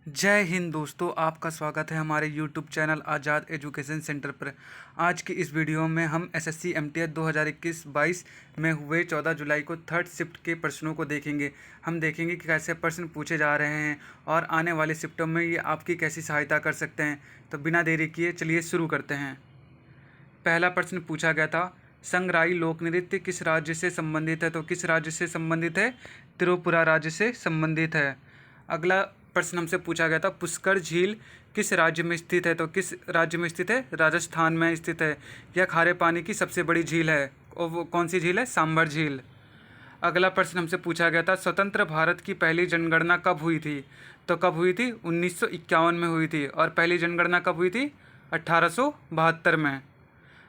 जय हिंद दोस्तों, आपका स्वागत है हमारे YouTube चैनल आज़ाद एजुकेशन सेंटर पर। आज की इस वीडियो में हम एसएससी एमटीएस 2021-22 में हुए 14 जुलाई को थर्ड शिफ्ट के प्रश्नों को देखेंगे। हम देखेंगे कि कैसे प्रश्न पूछे जा रहे हैं और आने वाले शिफ्टों में ये आपकी कैसी सहायता कर सकते हैं। तो बिना देरी किए चलिए शुरू करते हैं। पहला प्रश्न पूछा गया था, संगराई लोक नृत्य किस राज्य से संबंधित है? तो किस राज्य से संबंधित है? त्रिपुरा राज्य से संबंधित है। अगला प्रश्न हमसे पूछा गया था, पुष्कर झील किस राज्य में स्थित है? तो किस राज्य में स्थित है? राजस्थान में स्थित है। यह खारे पानी की सबसे बड़ी झील है और वो कौन सी झील है? सांभर झील। अगला प्रश्न हमसे पूछा गया था, स्वतंत्र भारत की पहली जनगणना कब हुई थी? तो कब हुई थी? 1951 में हुई थी। और पहली जनगणना कब हुई थी? 1872 में।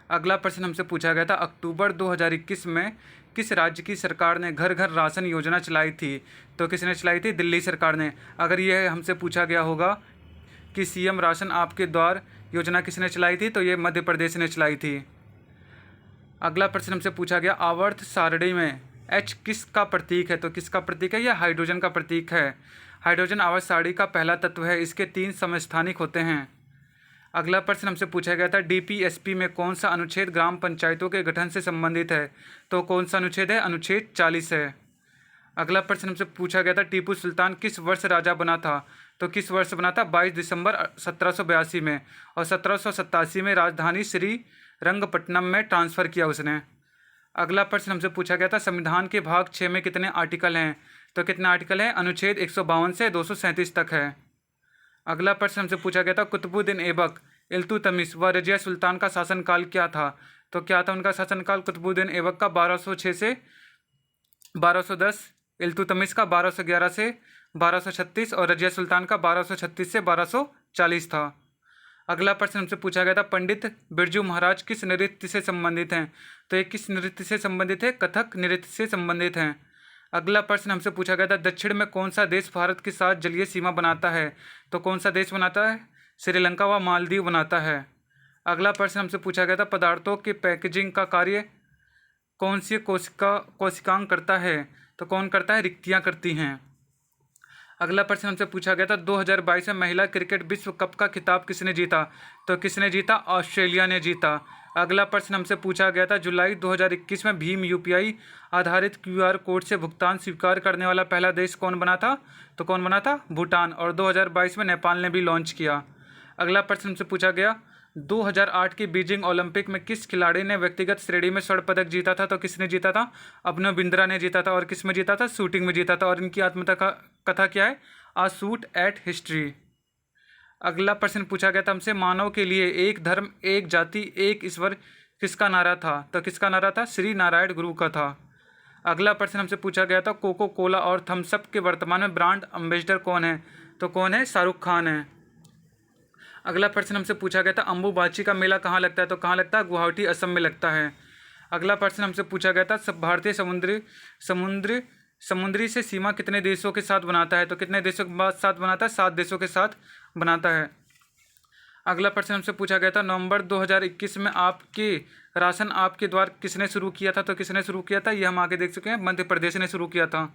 अगला प्रश्न हमसे पूछा गया था, अक्टूबर 2021 में किस राज्य की सरकार ने घर घर राशन योजना चलाई थी? तो किसने चलाई थी? दिल्ली सरकार ने। अगर यह हमसे पूछा गया होगा कि सीएम राशन आपके द्वार योजना किसने चलाई थी, तो ये मध्य प्रदेश ने चलाई थी। अगला प्रश्न हमसे पूछा गया, आवर्त सारणी में H किस का प्रतीक है? तो किसका प्रतीक है? यह हाइड्रोजन का प्रतीक है। हाइड्रोजन आवर्त सारणी का पहला तत्व है। इसके 3 समस्थानिक होते हैं। अगला प्रश्न हमसे पूछा गया था, डीपीएसपी में कौन सा अनुच्छेद ग्राम पंचायतों के गठन से संबंधित है? तो कौन सा अनुच्छेद है? अनुच्छेद 40 है। अगला प्रश्न हमसे पूछा गया था, टीपू सुल्तान किस वर्ष राजा बना था? तो किस वर्ष बना था? 22 दिसंबर 1782 में। और 1787 में राजधानी श्री रंगपट्टनम में ट्रांसफ़र किया उसने। अगला प्रश्न हमसे पूछा गया था, संविधान के भाग 6 में कितने आर्टिकल हैं? तो कितने आर्टिकल हैं? अनुच्छेद 152 से 237 तक है। अगला प्रश्न हमसे पूछा गया था, कुतुबुद्दीन ऐबक, इल्तुतमिश व रजिया सुल्तान का शासनकाल क्या था? तो क्या था उनका शासनकाल? कुतुबुद्दीन ऐबक का 1206 से 1210, इल्तुतमिश का 1211 से 1236 और रजिया सुल्तान का 1236 से 1240 था। अगला प्रश्न हमसे पूछा गया था, पंडित बिरजू महाराज किस नृत्य से संबंधित हैं? तो ये किस नृत्य से संबंधित है? कथक नृत्य से संबंधित हैं। अगला प्रश्न हमसे पूछा गया था, दक्षिण में कौन सा देश भारत के साथ जलीय सीमा बनाता है? तो कौन सा देश बनाता है? श्रीलंका व मालदीव बनाता है। अगला प्रश्न हमसे पूछा गया था, पदार्थों के पैकेजिंग का कार्य कौन सी कोशिकांग करता है? तो कौन करता है? रिक्तियाँ करती हैं। अगला प्रश्न हमसे पूछा गया था, 2022 में महिला क्रिकेट विश्व कप का खिताब किसने जीता? तो किसने जीता? ऑस्ट्रेलिया ने जीता। अगला प्रश्न हमसे पूछा गया था, जुलाई 2021 में भीम यूपीआई आधारित क्यूआर कोड से भुगतान स्वीकार करने वाला पहला देश कौन बना था? तो कौन बना था? भूटान। और 2022 में नेपाल ने भी लॉन्च किया। अगला प्रश्न हमसे पूछा गया, 2008 की बीजिंग ओलंपिक में किस खिलाड़ी ने व्यक्तिगत श्रेणी में स्वर्ण पदक जीता था? तो किसने जीता था? अभिनव बिंद्रा ने जीता था। और किस में जीता था? शूटिंग में जीता था। और इनकी आत्मकथा कथा क्या है? आ शूट एट हिस्ट्री। अगला प्रश्न पूछा गया था हमसे, मानव के लिए एक धर्म, एक जाति, एक ईश्वर किसका नारा था? तो किसका नारा था? श्री नारायण गुरु का था। अगला प्रश्न हमसे पूछा गया था, कोको कोला और थम्स अप के वर्तमान में ब्रांड एम्बेसडर कौन है? तो कौन है? शाहरुख खान है। अगला प्रश्न हमसे पूछा गया था, अम्बुबाची का मेला कहाँ लगता है? तो कहाँ लगता है? गुवाहाटी, असम में लगता है। अगला प्रश्न हमसे पूछा गया था, सब भारतीय समुद्री से सीमा कितने देशों के साथ बनाता है? तो कितने देशों के साथ बनाता है? 7 देशों के साथ बनाता है। अगला प्रश्न हमसे पूछा गया था, नवंबर 2021 में आपके राशन आपके द्वार किसने शुरू किया था? तो किसने शुरू किया था? ये हम आगे देख चुके हैं, मध्य प्रदेश ने शुरू किया था।